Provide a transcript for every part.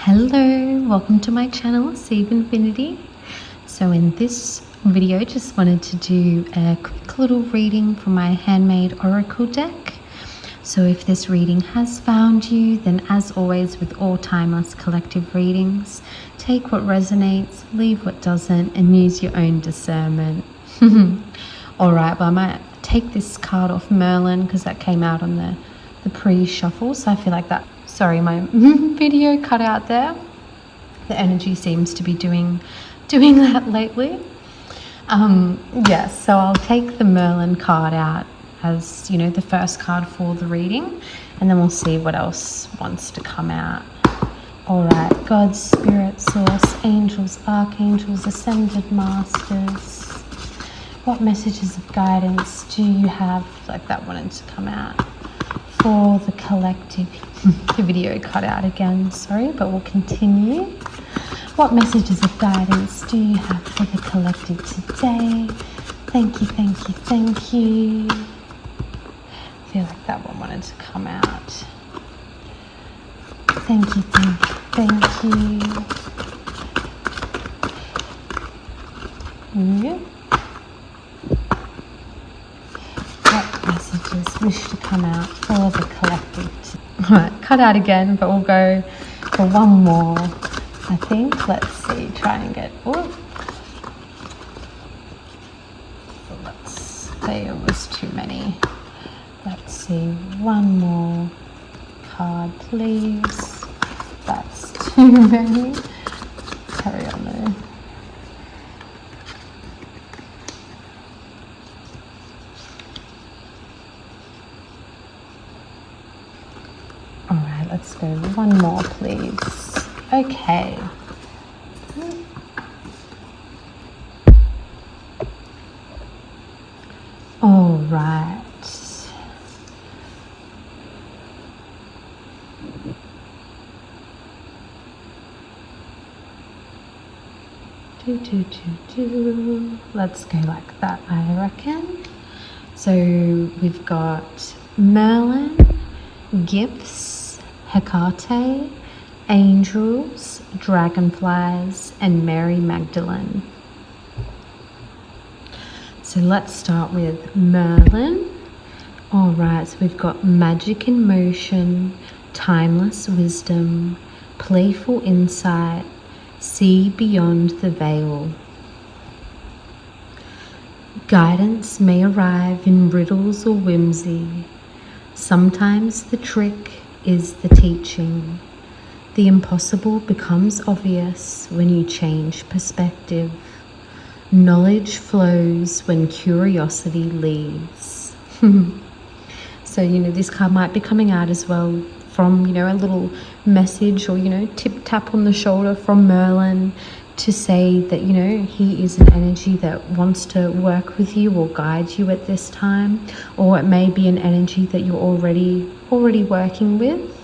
Hello, welcome to my channel, Seed Infinity. So in this video, just wanted to do a quick little reading from my handmade oracle deck. So if this reading has found you, then as always with all timeless collective readings, take what resonates, leave what doesn't, and use your own discernment. Alright, well I might take this card off Merlin because that came out on the pre-shuffle, so I feel like that, sorry, my video cut out there. The energy seems to be doing that lately. Yes, so I'll take the Merlin card out as, you know, the first card for the reading, and then we'll see what else wants to come out. Alright, God, Spirit, Source, Angels, Archangels, Ascended Masters. What messages of guidance do you have? Like that wanted to come out for the collective. The video cut out again, sorry, but we'll continue. What messages of guidance do you have for the collective today? Thank you, thank you, thank you. I feel like that one wanted to come out. Thank you, thank you, thank you. Yep. What messages wish to come out for the collective? Alright, cut out again, but we'll go for one more, I think. Let's see, try and get, let's say it was too many. Let's see, one more card, please. That's too many. Carry on though. Alright, let's go one more, please. Okay. Alright. Let's go like that, I reckon. So we've got Merlin, gifts, Hecate, angels, dragonflies, and Mary Magdalene. So let's start with Merlin. Alright, so we've got magic in motion, timeless wisdom, playful insight, see beyond the veil. Guidance may arrive in riddles or whimsy. Sometimes the trick is the teaching. The impossible becomes obvious when you change perspective. Knowledge flows when curiosity leads. So, you know, this card might be coming out as well from, you know, a little message or, you know, tap on the shoulder from Merlin to say that, you know, he is an energy that wants to work with you or guide you at this time. Or it may be an energy that you're already working with,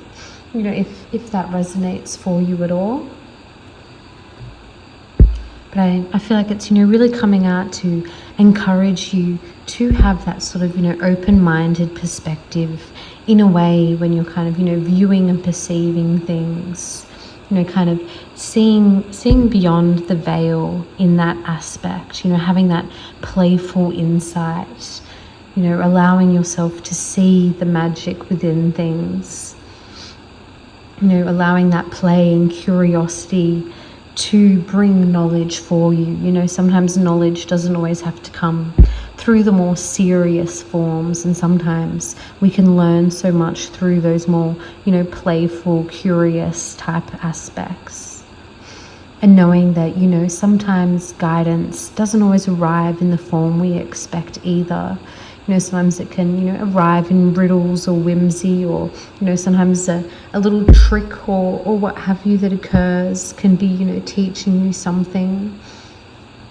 you know, if that resonates for you at all. But I feel like it's, you know, really coming out to encourage you to have that sort of, you know, open-minded perspective in a way when you're kind of, you know, viewing and perceiving things, you know, kind of seeing beyond the veil in that aspect, you know, having that playful insight, you know, allowing yourself to see the magic within things, you know, allowing that play and curiosity to bring knowledge for you. You know, sometimes knowledge doesn't always have to come through the more serious forms, and sometimes we can learn so much through those more, you know, playful, curious type aspects. And knowing that, you know, sometimes guidance doesn't always arrive in the form we expect either. You know, sometimes it can, you know, arrive in riddles or whimsy, or, you know, sometimes a little trick or what have you that occurs can be, you know, teaching you something.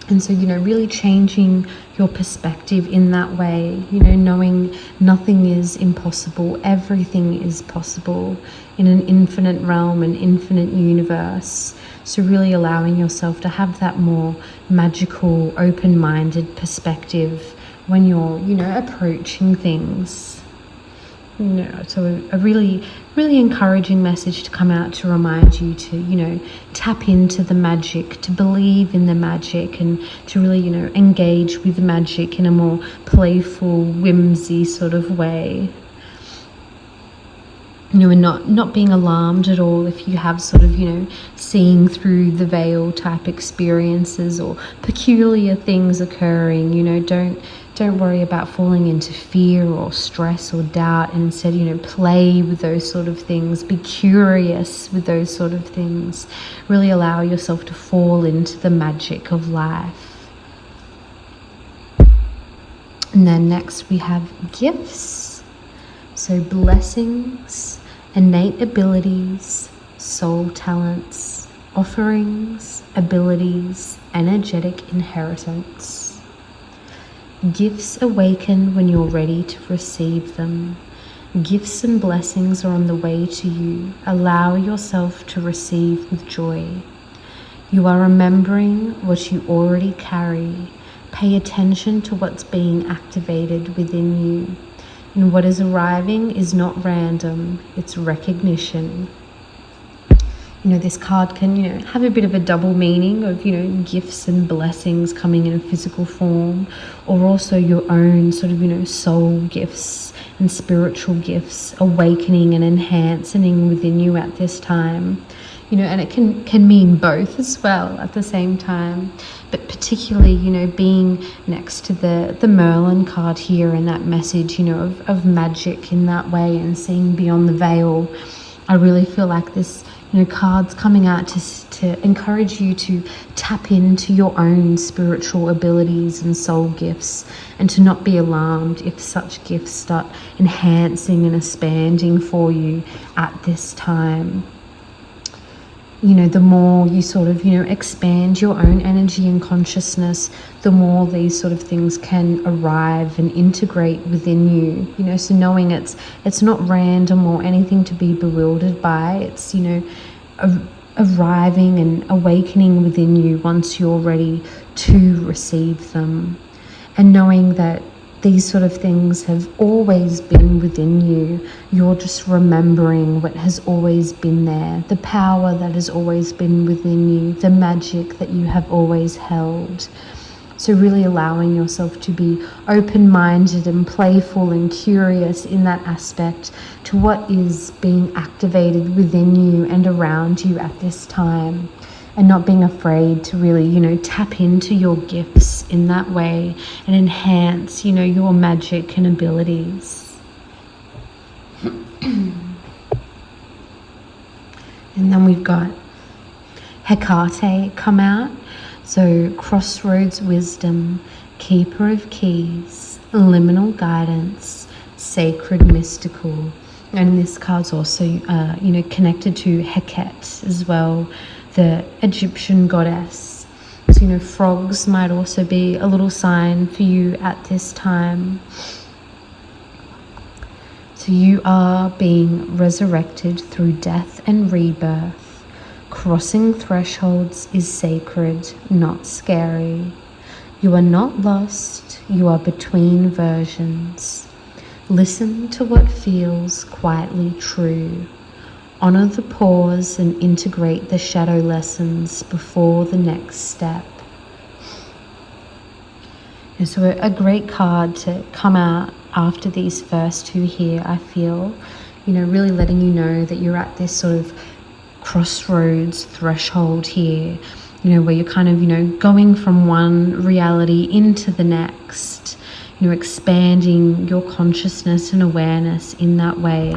And so, you know, really changing your perspective in that way, you know, knowing nothing is impossible, everything is possible in an infinite realm, an infinite universe. So really allowing yourself to have that more magical, open-minded perspective when you're, you know, approaching things. So a really, really encouraging message to come out to remind you to, tap into the magic, to believe in the magic, and to really, engage with magic in a more playful, whimsy sort of way. And not being alarmed at all if you have sort of, seeing through the veil type experiences or peculiar things occurring. Don't worry about falling into fear or stress or doubt, and instead, play with those sort of things. Be curious with those sort of things. Really allow yourself to fall into the magic of life. And then next we have gifts. So blessings, innate abilities, soul talents, offerings, abilities, energetic inheritance. Gifts awaken when you're ready to receive them. Gifts and blessings are on the way to you. Allow yourself to receive with joy. You are remembering what you already carry. Pay attention to what's being activated within you. And what is arriving is not random, it's recognition. This card can, have a bit of a double meaning of, gifts and blessings coming in a physical form, or also your own sort of, soul gifts and spiritual gifts awakening and enhancing within you at this time. And it can mean both as well at the same time. But particularly, being next to the Merlin card here and that message, of magic in that way and seeing beyond the veil, I really feel like this, card's coming out to encourage you to tap into your own spiritual abilities and soul gifts, and to not be alarmed if such gifts start enhancing and expanding for you at this time. The more you sort of, expand your own energy and consciousness, the more these sort of things can arrive and integrate within you. So knowing it's not random or anything to be bewildered by. It's, arriving and awakening within you once you're ready to receive them. And knowing that these sort of things have always been within you. You're just remembering what has always been there, the power that has always been within you, the magic that you have always held. So really allowing yourself to be open-minded and playful and curious in that aspect to what is being activated within you and around you at this time. And not being afraid to really, tap into your gifts in that way and enhance, your magic and abilities. And then we've got Hecate come out. So crossroads wisdom, keeper of keys, liminal guidance, sacred mystical. And this card's also, connected to Heket as well, the Egyptian goddess. So, frogs might also be a little sign for you at this time. So you are being resurrected through death and rebirth. Crossing thresholds is sacred, not scary. You are not lost, you are between versions. Listen to what feels quietly true. Honor the pause and integrate the shadow lessons before the next step. And so a great card to come out after these first two here, I feel, really letting you know that you're at this sort of crossroads threshold here, where you're kind of, going from one reality into the next, expanding your consciousness and awareness in that way.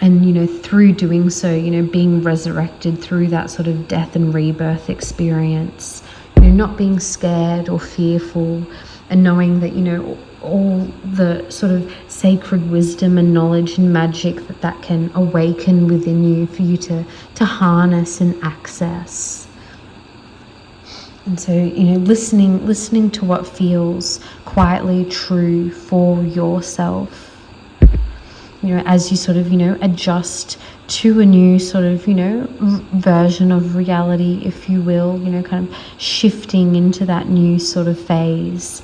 And, through doing so, being resurrected through that sort of death and rebirth experience, not being scared or fearful, and knowing that, all the sort of sacred wisdom and knowledge and magic that can awaken within you for you to harness and access. And so, listening to what feels quietly true for yourself. As you sort of, adjust to a new sort of, version of reality, if you will, kind of shifting into that new sort of phase.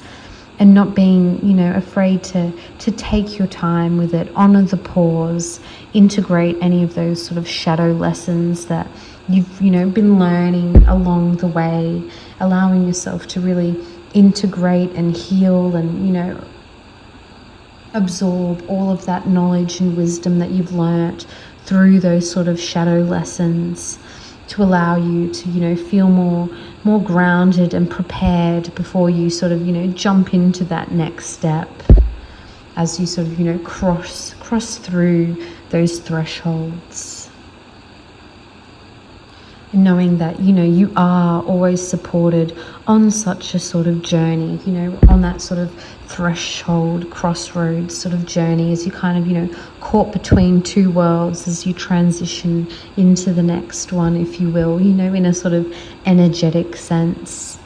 and not being, you know, afraid to take your time with it, honor the pause, integrate any of those sort of shadow lessons that you've, you know, been learning along the way, allowing yourself to really integrate and heal and, you know, absorb all of that knowledge and wisdom that you've learnt through those sort of shadow lessons, to allow you to, you know, feel more grounded and prepared before you sort of, you know, jump into that next step, as you sort of, you know, cross through those thresholds. And knowing that, you know, you are always supported on such a sort of journey, you know, on that sort of threshold, crossroads sort of journey, as you kind of, you know, caught between two worlds as you transition into the next one, if you will, you know, in a sort of energetic sense.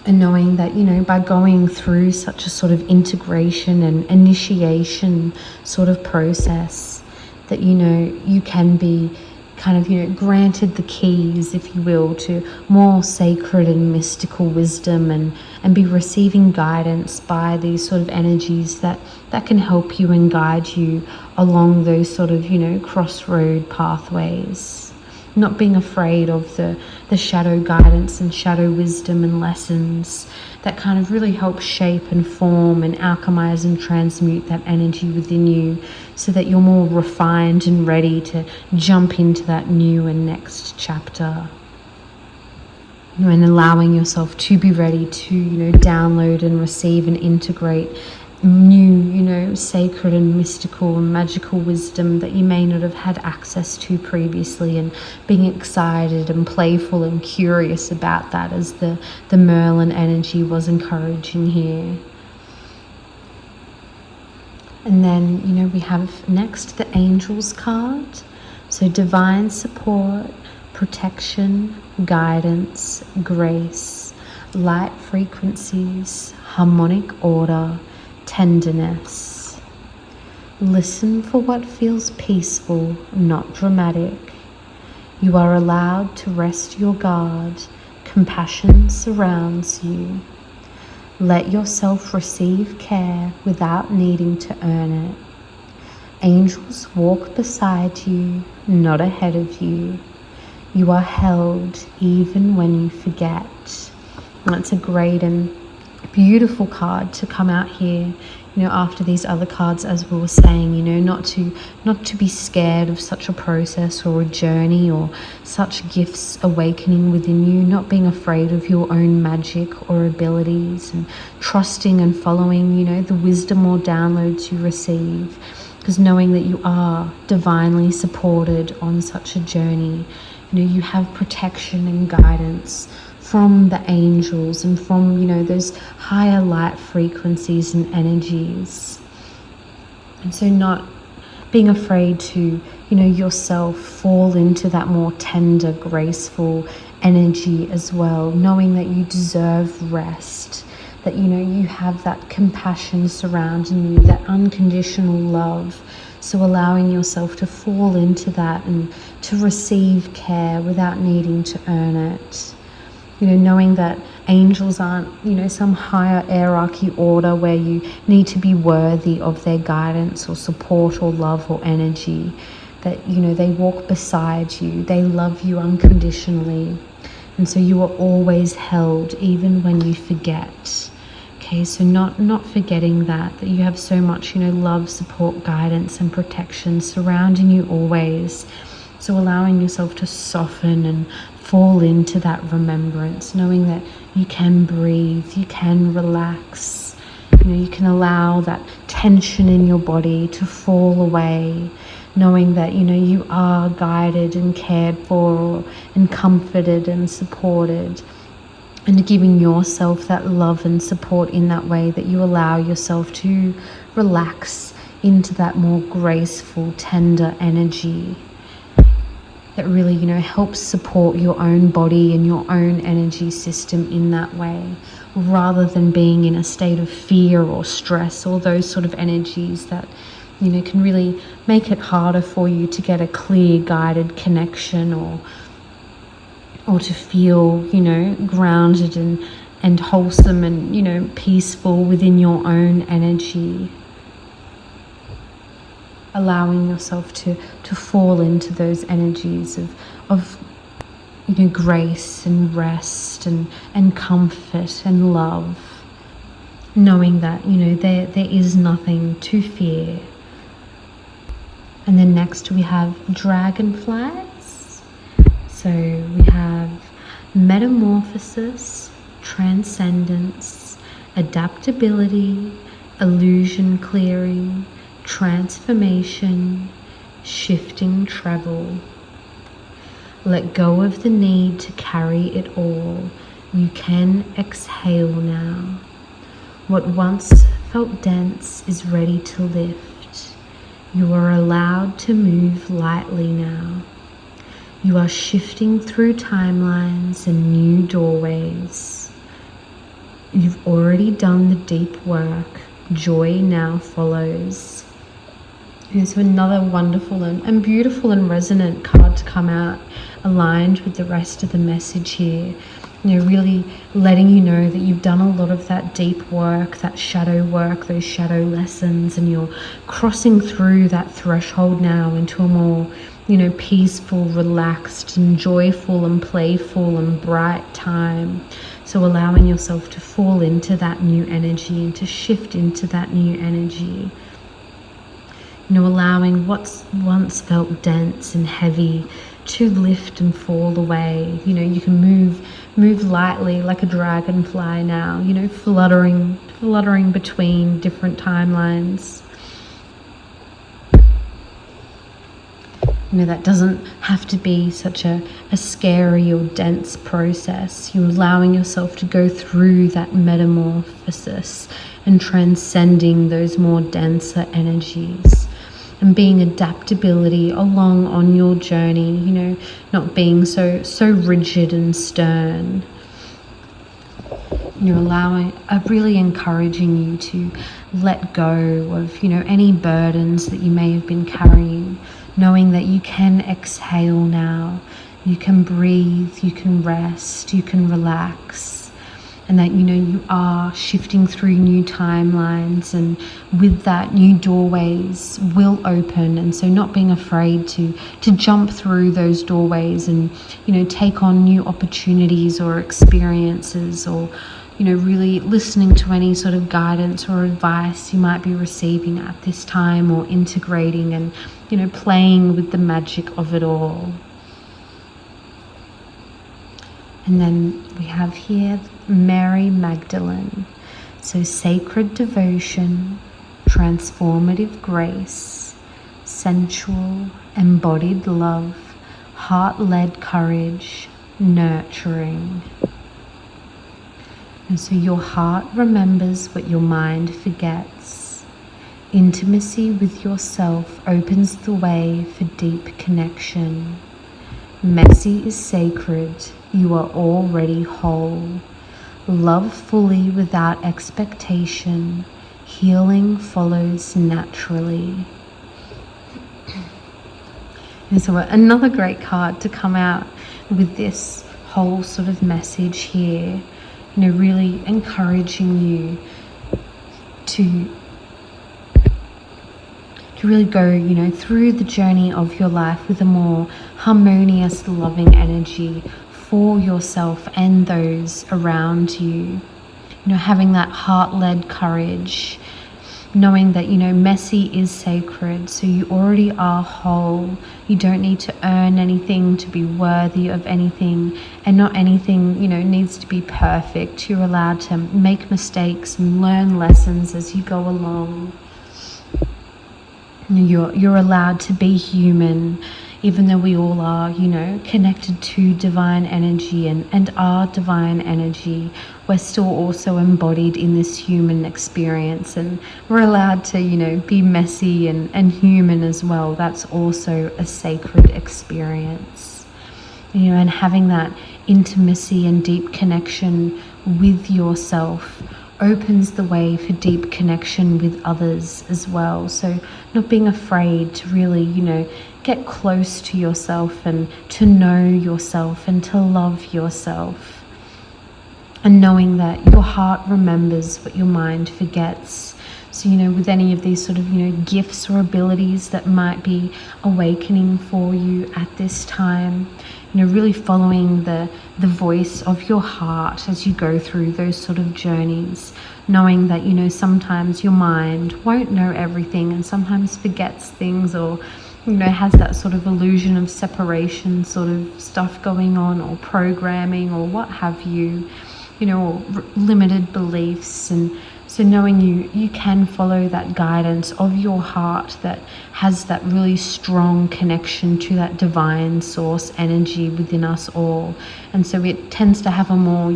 And knowing that, you know, by going through such a sort of integration and initiation sort of process, that, you know, you can be kind of, you know, granted the keys, if you will, to more sacred and mystical wisdom, and be receiving guidance by these sort of energies that can help you and guide you along those sort of, you know, crossroad pathways. Not being afraid of the shadow guidance and shadow wisdom and lessons that kind of really help shape and form and alchemize and transmute that energy within you, so that you're more refined and ready to jump into that new and next chapter. And allowing yourself to be ready to, you know, download and receive and integrate new, you know, sacred and mystical and magical wisdom that you may not have had access to previously, and being excited and playful and curious about that, as the Merlin energy was encouraging here. And then, you know, we have next the Angels card. So divine support, protection, guidance, grace, light frequencies, harmonic order, tenderness. Listen for what feels peaceful, not dramatic. You are allowed to rest your guard. Compassion surrounds you. Let yourself receive care without needing to earn it. Angels walk beside you, not ahead of you. You are held even when you forget. And that's a great and beautiful card to come out here, you know, after these other cards, as we were saying, you know, not to be scared of such a process or a journey or such gifts awakening within you, not being afraid of your own magic or abilities, and trusting and following, you know, the wisdom or downloads you receive, because knowing that you are divinely supported on such a journey. You know, you have protection and guidance from the angels and from, you know, those higher light frequencies and energies. And so not being afraid to, you know, yourself fall into that more tender, graceful energy as well, knowing that you deserve rest, that, you know, you have that compassion surrounding you, that unconditional love. So allowing yourself to fall into that and to receive care without needing to earn it. You know, knowing that angels aren't, you know, some higher hierarchy order where you need to be worthy of their guidance or support or love or energy. That, you know, they walk beside you, they love you unconditionally. And so you are always held even when you forget. Okay, so not forgetting that you have so much, you know, love, support, guidance and protection surrounding you always. So allowing yourself to soften and fall into that remembrance, knowing that you can breathe, you can relax, you know, you can allow that tension in your body to fall away, knowing that, you know, you are guided and cared for and comforted and supported, and giving yourself that love and support in that way, that you allow yourself to relax into that more graceful, tender energy that really, you know, helps support your own body and your own energy system in that way, rather than being in a state of fear or stress or those sort of energies that, you know, can really make it harder for you to get a clear, guided connection or to feel, you know, grounded and wholesome and, you know, peaceful within your own energy. Allowing yourself to fall into those energies of you know, grace and rest and comfort and love. Knowing that, you know, there is nothing to fear. And then next we have dragonflies. So we have metamorphosis, transcendence, adaptability, illusion clearing, transformation, shifting travel. Let go of the need to carry it all. You can exhale now. What once felt dense is ready to lift. You are allowed to move lightly now. You are shifting through timelines and new doorways. You've already done the deep work. Joy now follows. And so another wonderful and beautiful and resonant card to come out, aligned with the rest of the message here. You know, really letting you know that you've done a lot of that deep work, that shadow work, those shadow lessons, and you're crossing through that threshold now into a more, you know, peaceful, relaxed and joyful and playful and bright time. So allowing yourself to fall into that new energy and to shift into that new energy. You know, allowing what's once felt dense and heavy to lift and fall away. You know, you can move lightly like a dragonfly now, you know, fluttering between different timelines. You know, that doesn't have to be such a scary or dense process. You're allowing yourself to go through that metamorphosis and transcending those more denser energies. And being adaptability along on your journey, you know, not being so rigid and stern. You're really encouraging you to let go of, you know, any burdens that you may have been carrying, knowing that you can exhale now, you can breathe, you can rest, you can relax. And that, you know, you are shifting through new timelines, and with that, new doorways will open. And so not being afraid to jump through those doorways and, you know, take on new opportunities or experiences, or, you know, really listening to any sort of guidance or advice you might be receiving at this time, or integrating and, you know, playing with the magic of it all. And then we have here Mary Magdalene. So sacred devotion, transformative grace, sensual, embodied love, heart-led courage, nurturing. And so your heart remembers what your mind forgets. Intimacy with yourself opens the way for deep connection. Messy is sacred. You are already whole. Love fully without expectation. Healing follows naturally. And so another great card to come out with this whole sort of message here, you know, really encouraging you to really go, you know, through the journey of your life with a more harmonious, loving energy for yourself and those around you. You know, having that heart-led courage, knowing that, you know, messy is sacred, so you already are whole. You don't need to earn anything to be worthy of anything, and not anything, you know, needs to be perfect. You're allowed to make mistakes and learn lessons as you go along. You're allowed to be human, even though we all are, you know, connected to divine energy and are divine energy. We're still also embodied in this human experience, and we're allowed to, you know, be messy and human as well. That's also a sacred experience. You know, and having that intimacy and deep connection with yourself opens the way for deep connection with others as well. So not being afraid to really, you know, get close to yourself and to know yourself and to love yourself. and knowing that your heart remembers what your mind forgets. So, with any of these sort of, gifts or abilities that might be awakening for you at this time, really following the voice of your heart as you go through those sort of journeys, knowing that, sometimes your mind won't know everything and sometimes forgets things, or, has that sort of illusion of separation sort of stuff going on, or programming, or what have you, or limited beliefs. And so knowing you can follow that guidance of your heart that has that really strong connection to that divine source energy within us all. And so it tends to have a more,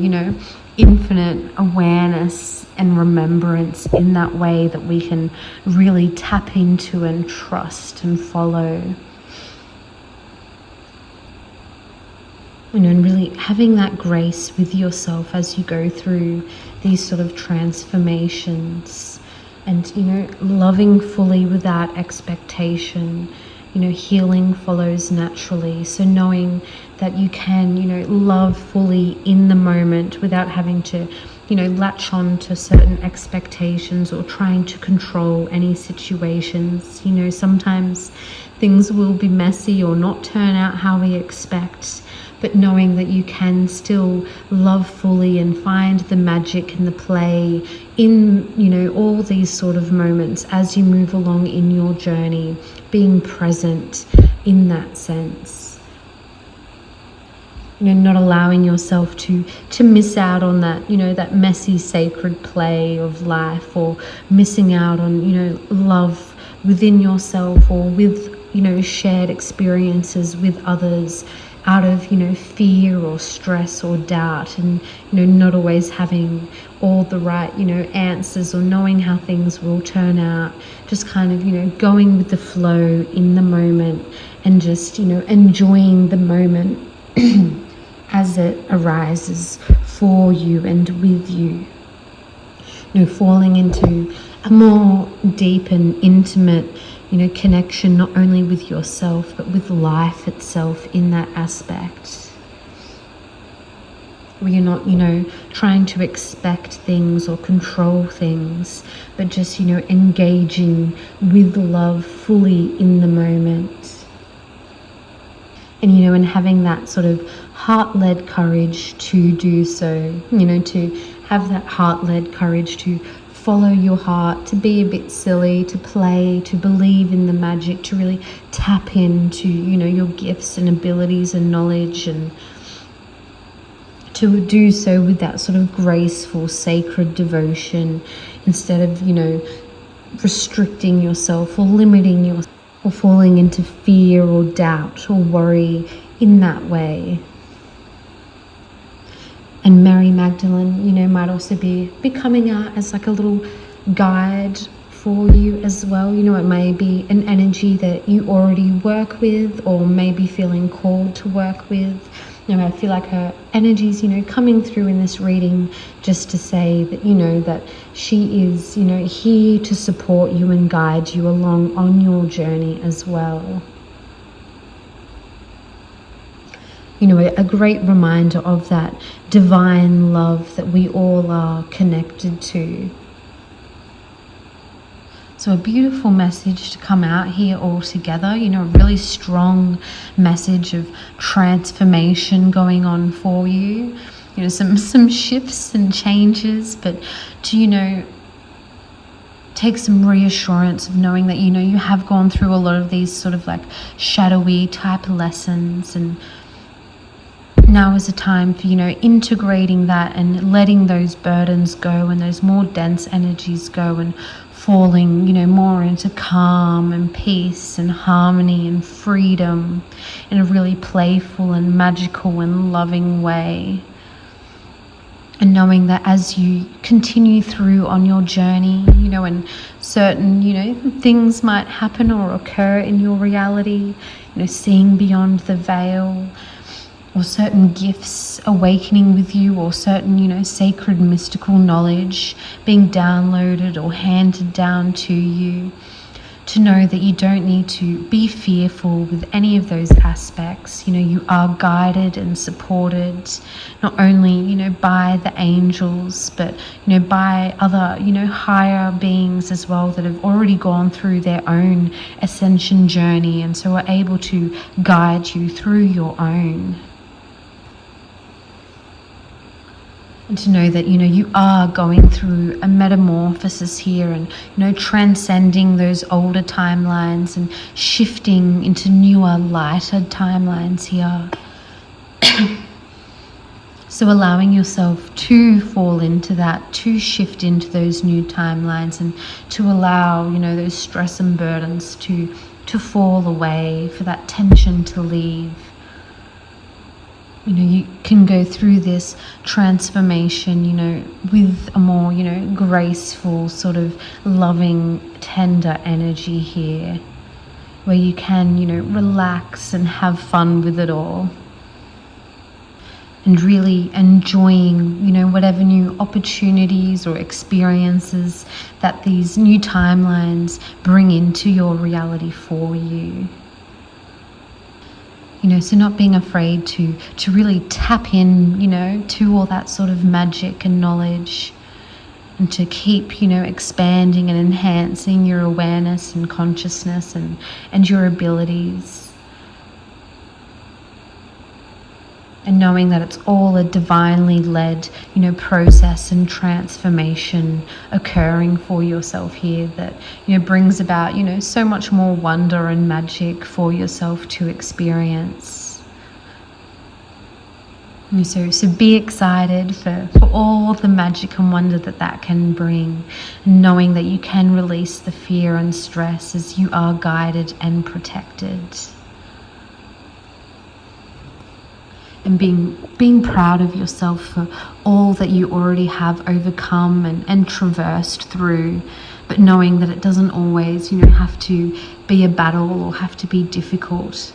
infinite awareness and remembrance in that way that we can really tap into and trust and follow. And really having that grace with yourself as you go through these sort of transformations, and loving fully without expectation. Healing follows naturally. So knowing that you can love fully in the moment without having to latch on to certain expectations or trying to control any situations. Sometimes things will be messy or not turn out how we expect, but knowing that you can still love fully and find the magic and the play in, all these sort of moments as you move along in your journey, being present in that sense. Not allowing yourself to miss out on that, that messy sacred play of life, or missing out on, love within yourself, or with, shared experiences with others, out of fear or stress or doubt, and not always having all the right answers, or knowing how things will turn out, just kind of going with the flow in the moment, and just enjoying the moment as it arises for you and with you. Falling into a more deep and intimate connection, not only with yourself but with life itself in that aspect, where you're not trying to expect things or control things, but just engaging with love fully in the moment. And and having that sort of heart-led courage to do so, to have that heart-led courage to follow your heart, to be a bit silly, to play, to believe in the magic, to really tap into, your gifts and abilities and knowledge, and to do so with that sort of graceful, sacred devotion, instead of, restricting yourself or limiting yourself, or falling into fear or doubt or worry in that way. And Mary Magdalene, might also be coming out as like a little guide for you as well. It may be an energy that you already work with, or maybe feeling called to work with. I feel like her energy's, coming through in this reading just to say that, that she is, here to support you and guide you along on your journey as well. A great reminder of that divine love that we all are connected to. So a beautiful message to come out here all together, a really strong message of transformation going on for you. Some shifts and changes, but to, take some reassurance of knowing that, you have gone through a lot of these sort of like shadowy type lessons, and now is a time for, integrating that and letting those burdens go and those more dense energies go, and falling, more into calm and peace and harmony and freedom in a really playful and magical and loving way. And knowing that as you continue through on your journey, and certain, things might happen or occur in your reality, seeing beyond the veil, or certain gifts awakening with you, or certain, sacred mystical knowledge being downloaded or handed down to you, to know that you don't need to be fearful with any of those aspects. You are guided and supported, not only, by the angels, but, by other, higher beings as well that have already gone through their own ascension journey, and so are able to guide you through your own. And to know that, you are going through a metamorphosis here and, transcending those older timelines and shifting into newer, lighter timelines here. So allowing yourself to fall into that, to shift into those new timelines, and to allow, those stress and burdens to fall away, for that tension to leave. You can go through this transformation, with a more, graceful, sort of loving, tender energy here, where you can, relax and have fun with it all. And really enjoying, whatever new opportunities or experiences that these new timelines bring into your reality for you. So not being afraid to really tap in, to all that sort of magic and knowledge, and to keep, expanding and enhancing your awareness and consciousness and your abilities. And knowing that it's all a divinely led, process and transformation occurring for yourself here that, brings about, so much more wonder and magic for yourself to experience. So be excited for all the magic and wonder that can bring, and knowing that you can release the fear and stress as you are guided and protected. And being proud of yourself for all that you already have overcome and traversed through, but knowing that it doesn't always, have to be a battle or have to be difficult.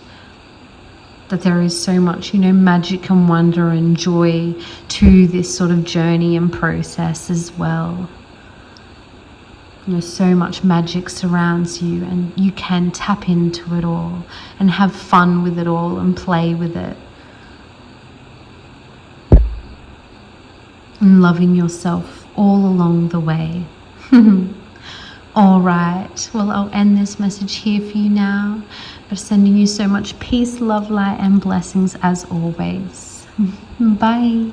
That there is so much, magic and wonder and joy to this sort of journey and process as well. So much magic surrounds you, and you can tap into it all and have fun with it all and play with it. And loving yourself all along the way. All right, well, I'll end this message here for you now, but sending you so much peace, love, light, and blessings as always. Bye.